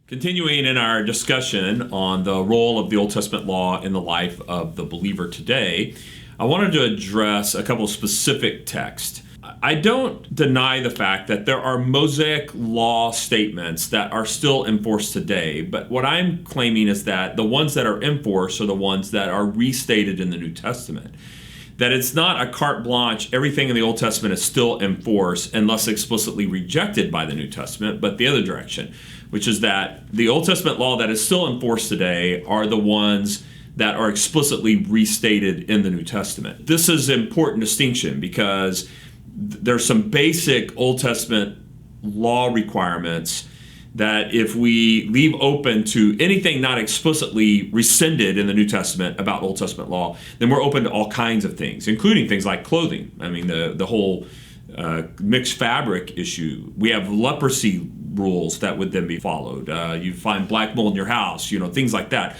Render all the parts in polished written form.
Continuing in our discussion on the role of the Old Testament law in the life of the believer today, I wanted to address a couple of specific texts. I don't deny the fact that there are Mosaic law statements that are still in force today, but what I'm claiming is that the ones that are in force are the ones that are restated in the New Testament. That it's not a carte blanche, everything in the Old Testament is still in force unless explicitly rejected by the New Testament, but the other direction, which is that the Old Testament law that is still in force today are the ones that are explicitly restated in the New Testament. This is an important distinction because there's some basic Old Testament law requirements that if we leave open to anything not explicitly rescinded in the New Testament about Old Testament law, then we're open to all kinds of things, including things like clothing. I mean, the whole mixed fabric issue. We have leprosy rules that would then be followed. You find black mold in your house, things like that.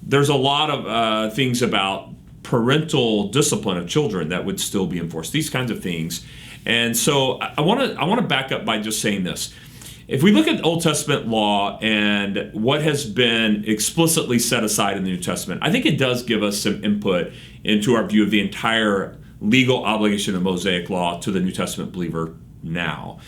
There's a lot of things about parental discipline of children that would still be enforced, these kinds of things. And so I want to back up by just saying this. If we look at Old Testament law and what has been explicitly set aside in the New Testament, I think it does give us some input into our view of the entire legal obligation of Mosaic law to the New Testament believer now.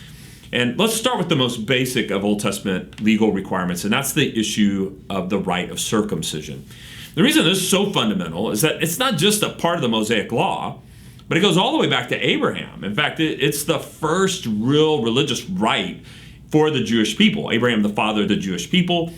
And let's start with the most basic of Old Testament legal requirements, and that's the issue of the rite of circumcision. The reason this is so fundamental is that it's not just a part of the Mosaic law, but it goes all the way back to Abraham. In fact, it's the first real religious rite for the Jewish people. Abraham, the father of the Jewish people,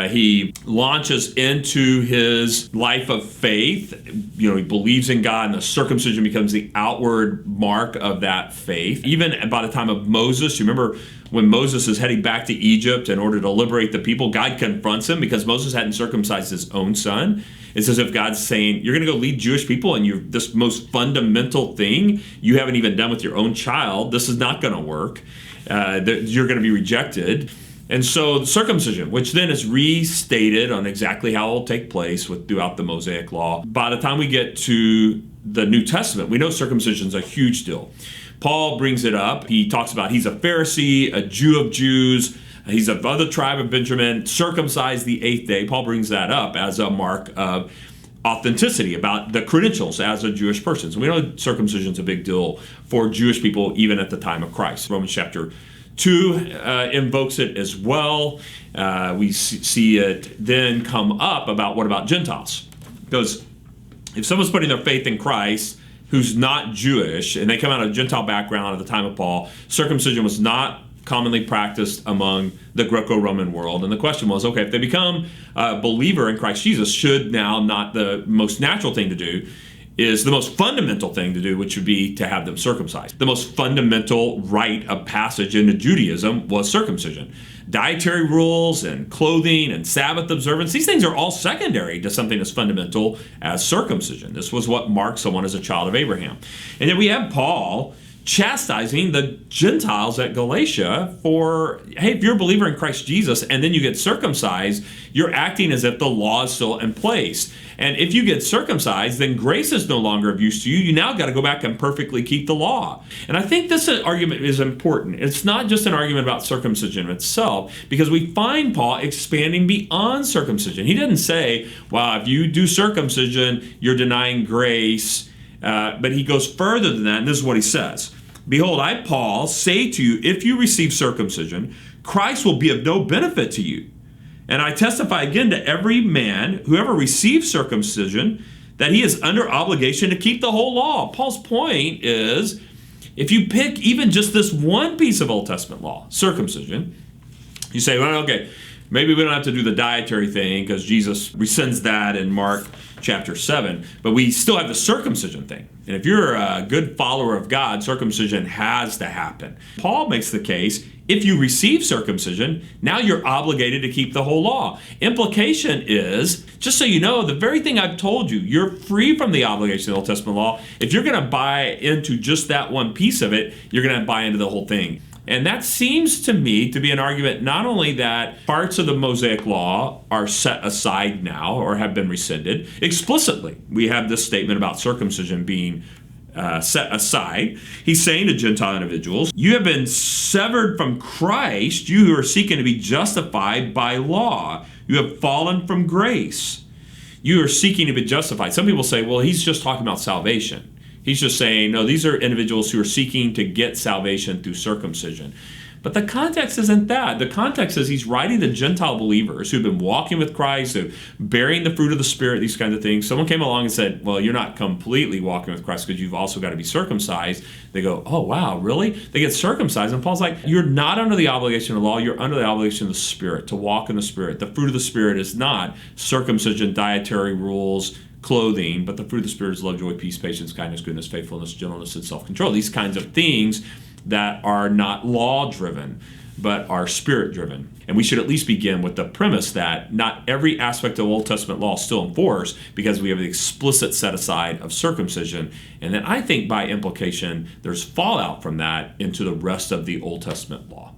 he launches into his life of faith. He believes in God, and the circumcision becomes the outward mark of that faith. Even by the time of Moses, you remember when Moses is heading back to Egypt in order to liberate the people, God confronts him because Moses hadn't circumcised his own son. It's as if God's saying, you're going to go lead Jewish people, and this most fundamental thing you haven't even done with your own child. This is not going to work. You're going to be rejected. And so the circumcision, which then is restated on exactly how it will take place throughout the Mosaic law. By the time we get to the New Testament, we know circumcision is a huge deal. Paul brings it up. He talks about he's a Pharisee, a Jew of Jews. He's of the tribe of Benjamin, circumcised the 8th day. Paul brings that up as a mark of authenticity, about the credentials as a Jewish person. So we know circumcision is a big deal for Jewish people even at the time of Christ. Romans chapter 2 invokes it as well. We see it then come up about what about Gentiles? Because if someone's putting their faith in Christ who's not Jewish, and they come out of a Gentile background at the time of Paul, circumcision was not commonly practiced among the Greco-Roman world. And the question was, okay, if they become a believer in Christ Jesus, should now not the most natural thing to do is the most fundamental thing to do, which would be to have them circumcised. The most fundamental rite of passage into Judaism was circumcision. Dietary rules and clothing and Sabbath observance, these things are all secondary to something as fundamental as circumcision. This was what marked someone as a child of Abraham. And then we have Paul chastising the Gentiles at Galatia for, hey, if you're a believer in Christ Jesus and then you get circumcised, you're acting as if the law is still in place. And if you get circumcised, then grace is no longer of use to you. You now got to go back and perfectly keep the law. And I think this argument is important. It's not just an argument about circumcision itself, because we find Paul expanding beyond circumcision. He didn't say, well, if you do circumcision, you're denying grace. But he goes further than that, and this is what he says. Behold, I, Paul, say to you, if you receive circumcision, Christ will be of no benefit to you. And I testify again to every man, whoever receives circumcision, that he is under obligation to keep the whole law. Paul's point is, if you pick even just this one piece of Old Testament law, circumcision, you say, well, okay, maybe we don't have to do the dietary thing because Jesus rescinds that in Mark chapter 7, but we still have the circumcision thing. And if you're a good follower of God, circumcision has to happen. Paul makes the case, if you receive circumcision, now you're obligated to keep the whole law. Implication is, just so you know, the very thing I've told you, you're free from the obligation of the Old Testament law. If you're going to buy into just that one piece of it, you're going to buy into the whole thing. And that seems to me to be an argument not only that parts of the Mosaic law are set aside now or have been rescinded, explicitly. We have this statement about circumcision being set aside. He's saying to Gentile individuals, you have been severed from Christ, you who are seeking to be justified by law. You have fallen from grace. You are seeking to be justified. Some people say, well, he's just talking about salvation. He's just saying, no, these are individuals who are seeking to get salvation through circumcision. But the context isn't that. The context is he's writing to Gentile believers who've been walking with Christ, who've bearing the fruit of the Spirit, these kinds of things. Someone came along and said, well, you're not completely walking with Christ because you've also got to be circumcised. They go, oh, wow, really? They get circumcised. And Paul's like, you're not under the obligation of law. You're under the obligation of the Spirit, to walk in the Spirit. The fruit of the Spirit is not circumcision, dietary rules, clothing, but the fruit of the Spirit is love, joy, peace, patience, kindness, goodness, faithfulness, gentleness, and self-control. These kinds of things that are not law-driven, but are Spirit-driven. And we should at least begin with the premise that not every aspect of Old Testament law is still enforced because we have the explicit set-aside of circumcision. And then I think by implication, there's fallout from that into the rest of the Old Testament law.